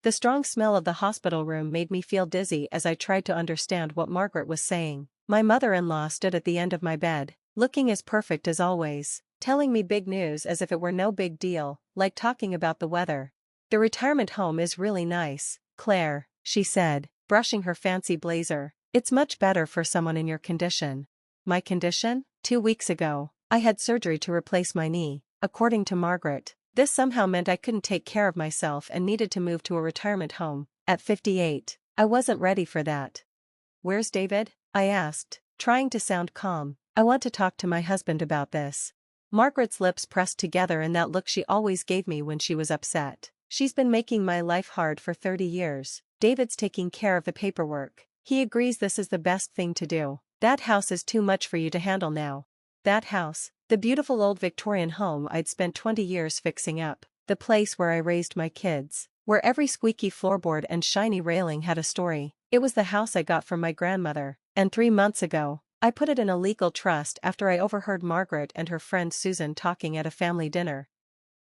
The strong smell of the hospital room made me feel dizzy as I tried to understand what Margaret was saying. My mother-in-law stood at the end of my bed, looking as perfect as always, telling me big news as if it were no big deal, like talking about the weather. "The retirement home is really nice, Claire," she said, brushing her fancy blazer. "It's much better for someone in your condition." My condition? 2 weeks ago, I had surgery to replace my knee, according to Margaret. This somehow meant I couldn't take care of myself and needed to move to a retirement home. At 58, I wasn't ready for that. "Where's David?" I asked, trying to sound calm. "I want to talk to my husband about this." Margaret's lips pressed together in that look she always gave me when she was upset. "She's been making my life hard for 30 years. David's taking care of the paperwork. He agrees this is the best thing to do. That house is too much for you to handle now." That house, the beautiful old Victorian home I'd spent 20 years fixing up, the place where I raised my kids, where every squeaky floorboard and shiny railing had a story. It was the house I got from my grandmother, and 3 months ago, I put it in a legal trust after I overheard Margaret and her friend Susan talking at a family dinner.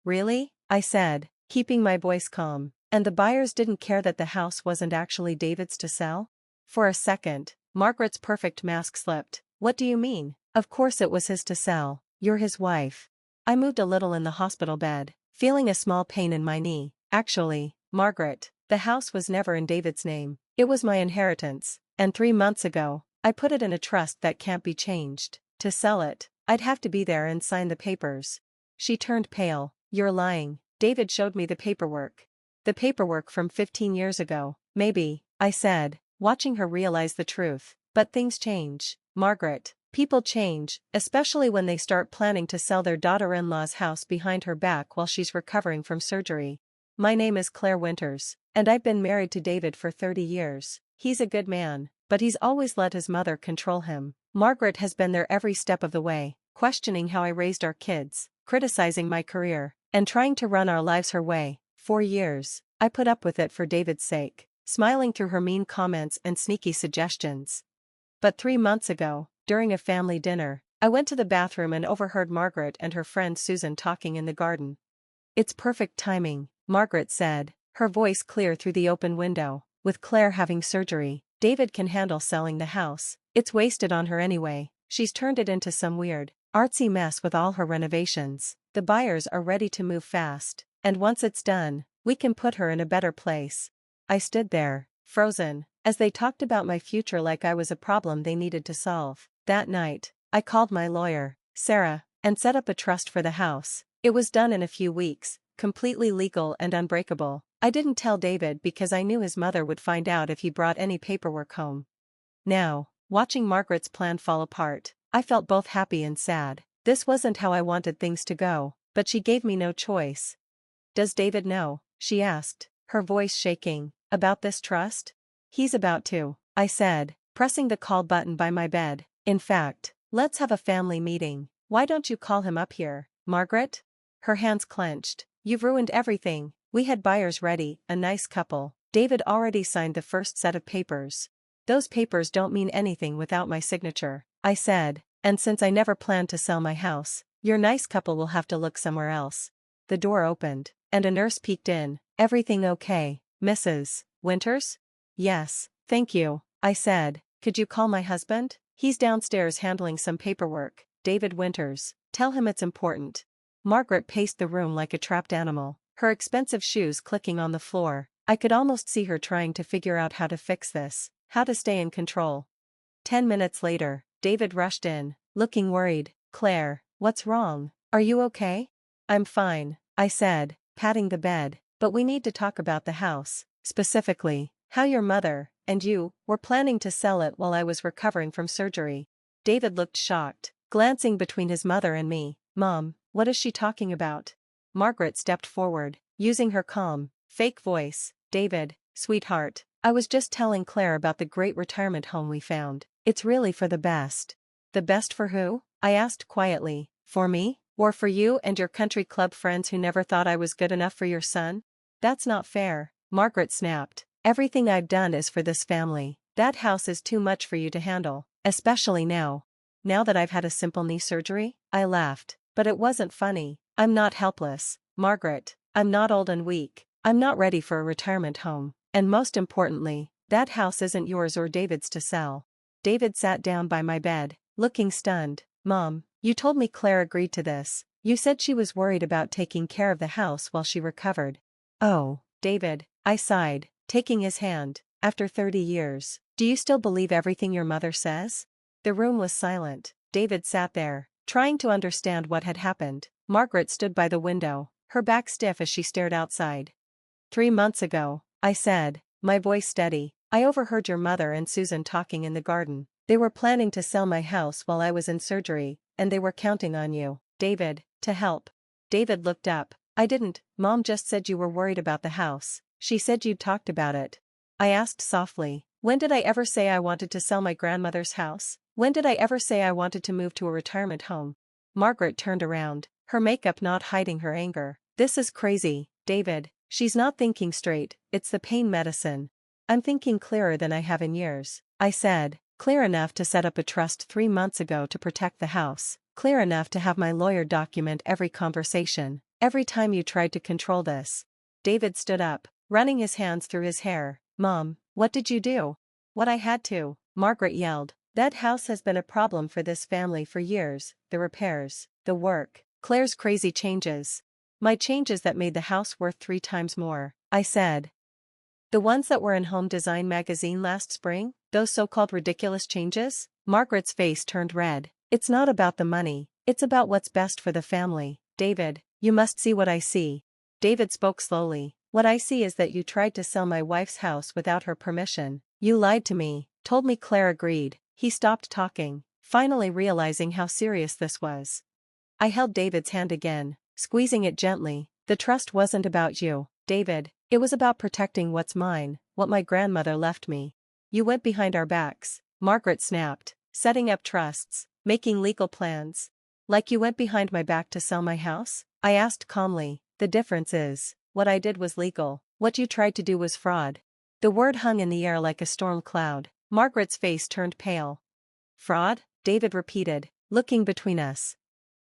"Really?" I said, keeping my voice calm. "And the buyers didn't care that the house wasn't actually David's to sell?" For a second, Margaret's perfect mask slipped. "What do you mean? Of course it was his to sell. You're his wife." I moved a little in the hospital bed, feeling a small pain in my knee. "Actually, Margaret, the house was never in David's name. It was my inheritance, and 3 months ago, I put it in a trust that can't be changed. To sell it, I'd have to be there and sign the papers." She turned pale. "You're lying." David showed me the paperwork. "The paperwork from 15 years ago, maybe," I said, watching her realize the truth. "But things change, Margaret. People change, especially when they start planning to sell their daughter-in-law's house behind her back while she's recovering from surgery. My name is Claire Winters, and I've been married to David for 30 years. He's a good man, but he's always let his mother control him. Margaret has been there every step of the way, questioning how I raised our kids, criticizing my career, and trying to run our lives her way. 4 years, I put up with it for David's sake, smiling through her mean comments and sneaky suggestions. But 3 months ago, during a family dinner, I went to the bathroom and overheard Margaret and her friend Susan talking in the garden. "It's perfect timing," Margaret said, her voice clear through the open window. "With Claire having surgery, David can handle selling the house. It's wasted on her anyway. She's turned it into some weird, artsy mess with all her renovations. The buyers are ready to move fast, and once it's done, we can put her in a better place." I stood there, frozen, as they talked about my future like I was a problem they needed to solve. That night, I called my lawyer, Sarah, and set up a trust for the house. It was done in a few weeks, completely legal and unbreakable. I didn't tell David because I knew his mother would find out if he brought any paperwork home. Now, watching Margaret's plan fall apart, I felt both happy and sad. This wasn't how I wanted things to go, but she gave me no choice. "Does David know?" she asked, her voice shaking. "About this trust?" "He's about to," I said, pressing the call button by my bed. "In fact, let's have a family meeting. Why don't you call him up here, Margaret?" Her hands clenched. "You've ruined everything. We had buyers ready, a nice couple. David already signed the first set of papers." "Those papers don't mean anything without my signature," I said, "and since I never planned to sell my house, your nice couple will have to look somewhere else." The door opened, and a nurse peeked in. "Everything okay, Mrs. Winters?" "Yes, thank you," I said. "Could you call my husband? He's downstairs handling some paperwork. David Winters. Tell him it's important." Margaret paced the room like a trapped animal, her expensive shoes clicking on the floor. I could almost see her trying to figure out how to fix this, how to stay in control. 10 minutes later, David rushed in, looking worried. "Claire, what's wrong? Are you okay?" "I'm fine," I said, patting the bed, "but we need to talk about the house, specifically, how your mother and you were planning to sell it while I was recovering from surgery." David looked shocked, glancing between his mother and me. "Mom, what is she talking about?" Margaret stepped forward, using her calm, fake voice. "David, sweetheart, I was just telling Claire about the great retirement home we found. It's really for the best." "The best for who?" I asked quietly. "For me? Or for you and your country club friends who never thought I was good enough for your son?" "That's not fair," Margaret snapped. "Everything I've done is for this family. That house is too much for you to handle, especially now." "Now that I've had a simple knee surgery?" I laughed, but it wasn't funny. "I'm not helpless, Margaret. I'm not old and weak. I'm not ready for a retirement home, and most importantly, that house isn't yours or David's to sell. David sat down by my bed, looking stunned. Mom, you told me Claire agreed to this. You said she was worried about taking care of the house while she recovered. Oh, David, I sighed, taking his hand. After 30 years, do you still believe everything your mother says? The room was silent. David sat there, trying to understand what had happened. Margaret stood by the window, her back stiff as she stared outside. 3 months ago, I said, my voice steady, I overheard your mother and Susan talking in the garden. They were planning to sell my house while I was in surgery, and they were counting on you, David, to help. David looked up. I didn't, Mom just said you were worried about the house. She said you'd talked about it. I asked softly, when did I ever say I wanted to sell my grandmother's house? When did I ever say I wanted to move to a retirement home? Margaret turned around, her makeup not hiding her anger. This is crazy, David. She's not thinking straight, it's the pain medicine. I'm thinking clearer than I have in years, I said, clear enough to set up a trust 3 months ago to protect the house, clear enough to have my lawyer document every conversation, every time you tried to control this. David stood up, running his hands through his hair. Mom, what did you do? What I had to, Margaret yelled. That house has been a problem for this family for years, the repairs, the work, Claire's crazy changes. My changes that made the house worth 3 times more, I said. The ones that were in Home Design magazine last spring, those so-called ridiculous changes? Margaret's face turned red. It's not about the money, it's about what's best for the family. David, you must see what I see. David spoke slowly. What I see is that you tried to sell my wife's house without her permission. You lied to me, told me Claire agreed. He stopped talking, finally realizing how serious this was. I held David's hand again, squeezing it gently. The trust wasn't about you, David. It was about protecting what's mine, what my grandmother left me. You went behind our backs, Margaret snapped, setting up trusts, making legal plans. Like you went behind my back to sell my house? I asked calmly. The difference is, what I did was legal, what you tried to do was fraud. The word hung in the air like a storm cloud. Margaret's face turned pale. Fraud? David repeated, looking between us.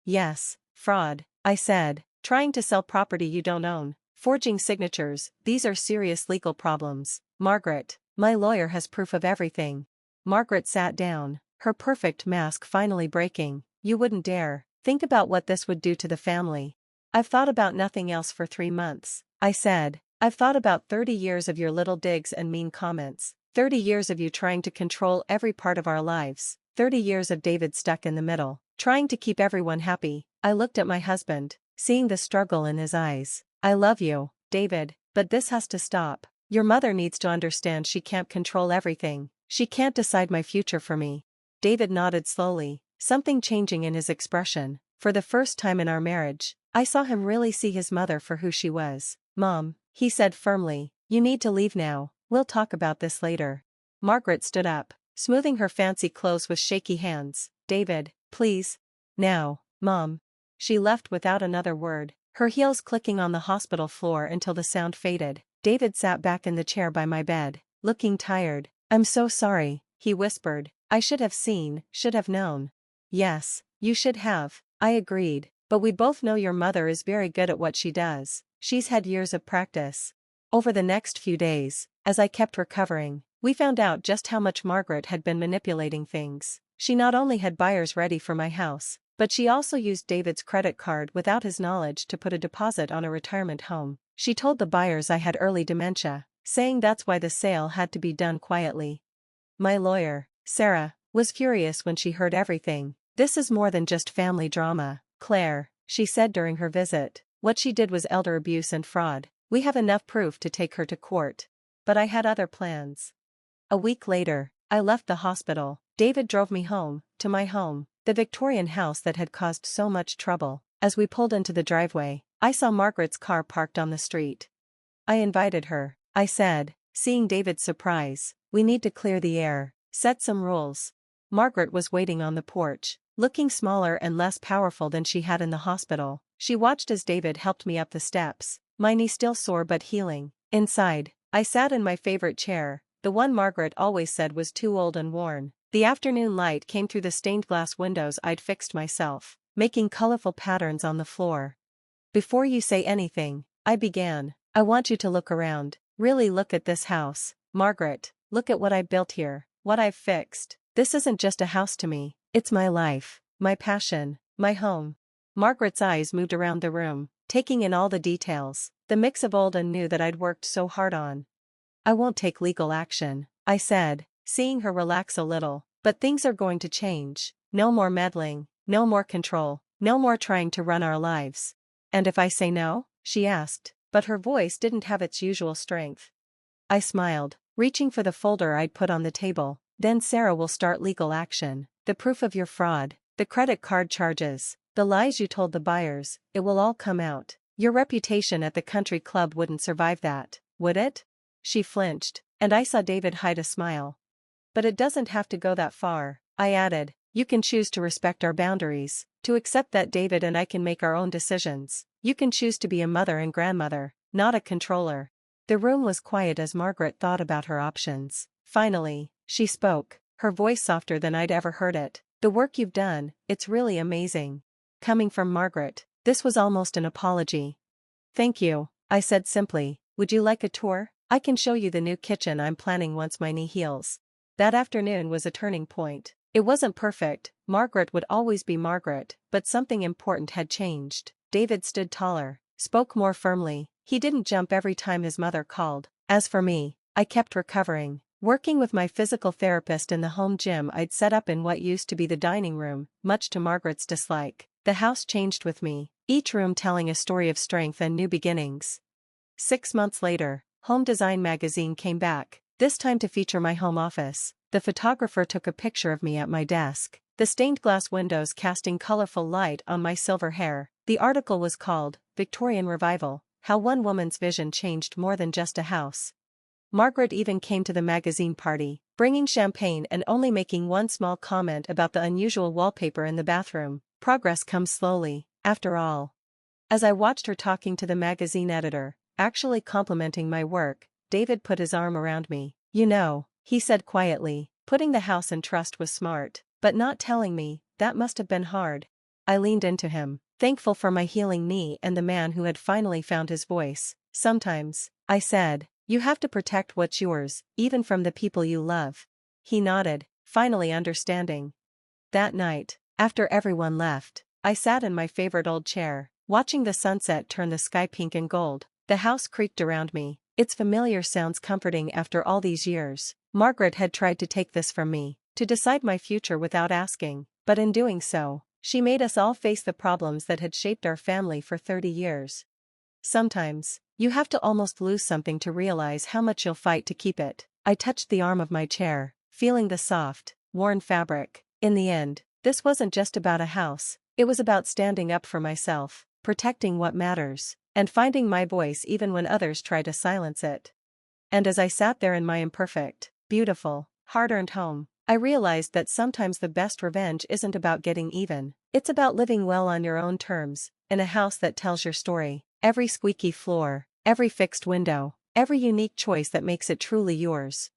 Yes, fraud, I said, trying to sell property you don't own, forging signatures, these are serious legal problems. Margaret, my lawyer has proof of everything. Margaret sat down, her perfect mask finally breaking. You wouldn't dare. Think about what this would do to the family. I've thought about nothing else for 3 months, I said. I've thought about 30 years of your little digs and mean comments, 30 years of you trying to control every part of our lives, 30 years of David stuck in the middle, trying to keep everyone happy. I looked at my husband, seeing the struggle in his eyes. I love you, David, but this has to stop. Your mother needs to understand she can't control everything. She can't decide my future for me. David nodded slowly, something changing in his expression. For the first time in our marriage, I saw him really see his mother for who she was. Mom, he said firmly, you need to leave now, we'll talk about this later. Margaret stood up, smoothing her fancy clothes with shaky hands. David, please. Now, Mom. She left without another word, her heels clicking on the hospital floor until the sound faded. David sat back in the chair by my bed, looking tired. I'm so sorry, he whispered. I should have seen, should have known. Yes, you should have, I agreed, but we both know your mother is very good at what she does. She's had years of practice. Over the next few days, as I kept recovering, we found out just how much Margaret had been manipulating things. She not only had buyers ready for my house, but she also used David's credit card without his knowledge to put a deposit on a retirement home. She told the buyers I had early dementia, saying that's why the sale had to be done quietly. My lawyer, Sarah, was furious when she heard everything. This is more than just family drama, Claire, she said during her visit. What she did was elder abuse and fraud. We have enough proof to take her to court. But I had other plans. A week later, I left the hospital. David drove me home, to my home, the Victorian house that had caused so much trouble. As we pulled into the driveway, I saw Margaret's car parked on the street. I invited her, I said, seeing David's surprise. We need to clear the air, set some rules. Margaret was waiting on the porch, looking smaller and less powerful than she had in the hospital. She watched as David helped me up the steps, my knee still sore but healing. Inside, I sat in my favorite chair, the one Margaret always said was too old and worn. The afternoon light came through the stained glass windows I'd fixed myself, making colorful patterns on the floor. Before you say anything, I began, I want you to look around. Really look at this house, Margaret. Look at what I built here, what I've fixed. This isn't just a house to me, it's my life, my passion, my home. Margaret's eyes moved around the room, taking in all the details, the mix of old and new that I'd worked so hard on. I won't take legal action, I said, seeing her relax a little, but things are going to change. No more meddling, no more control, no more trying to run our lives. And if I say no? She asked, but her voice didn't have its usual strength. I smiled, reaching for the folder I'd put on the table. Then Sarah will start legal action. The proof of your fraud, the credit card charges, the lies you told the buyers, it will all come out. Your reputation at the country club wouldn't survive that, would it? She flinched, and I saw David hide a smile. But it doesn't have to go that far, I added. You can choose to respect our boundaries, to accept that David and I can make our own decisions. You can choose to be a mother and grandmother, not a controller. The room was quiet as Margaret thought about her options. Finally, she spoke, her voice softer than I'd ever heard it. The work you've done, it's really amazing. Coming from Margaret, this was almost an apology. Thank you, I said simply. Would you like a tour? I can show you the new kitchen I'm planning once my knee heals. That afternoon was a turning point. It wasn't perfect, Margaret would always be Margaret, but something important had changed. David stood taller, spoke more firmly. He didn't jump every time his mother called. As for me, I kept recovering. Working with my physical therapist in the home gym I'd set up in what used to be the dining room, much to Margaret's dislike. The house changed with me, each room telling a story of strength and new beginnings. 6 months later, Home Design magazine came back, this time to feature my home office. The photographer took a picture of me at my desk, the stained glass windows casting colorful light on my silver hair. The article was called, Victorian Revival, How One Woman's Vision Changed More Than Just a House. Margaret even came to the magazine party, bringing champagne and only making one small comment about the unusual wallpaper in the bathroom. Progress comes slowly, after all. As I watched her talking to the magazine editor, actually complimenting my work, David put his arm around me. You know, he said quietly, putting the house in trust was smart, but not telling me, that must have been hard. I leaned into him, thankful for my healing knee and the man who had finally found his voice. Sometimes, I said, you have to protect what's yours, even from the people you love. He nodded, finally understanding. That night, after everyone left, I sat in my favorite old chair, watching the sunset turn the sky pink and gold. The house creaked around me, its familiar sounds comforting after all these years. Margaret had tried to take this from me, to decide my future without asking, but in doing so, she made us all face the problems that had shaped our family for 30 years. Sometimes, you have to almost lose something to realize how much you'll fight to keep it. I touched the arm of my chair, feeling the soft, worn fabric. In the end, this wasn't just about a house, it was about standing up for myself, protecting what matters, and finding my voice even when others try to silence it. And as I sat there in my imperfect, beautiful, hard-earned home, I realized that sometimes the best revenge isn't about getting even, it's about living well on your own terms, in a house that tells your story. Every squeaky floor, every fixed window, every unique choice that makes it truly yours.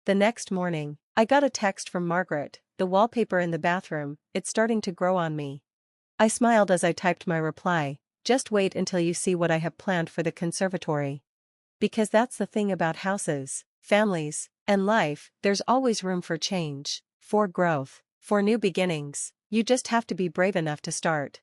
The next morning, I got a text from Margaret, the wallpaper in the bathroom, it's starting to grow on me. I smiled as I typed my reply, just wait until you see what I have planned for the conservatory. Because that's the thing about houses, families, and life, there's always room for change, for growth, for new beginnings. You just have to be brave enough to start.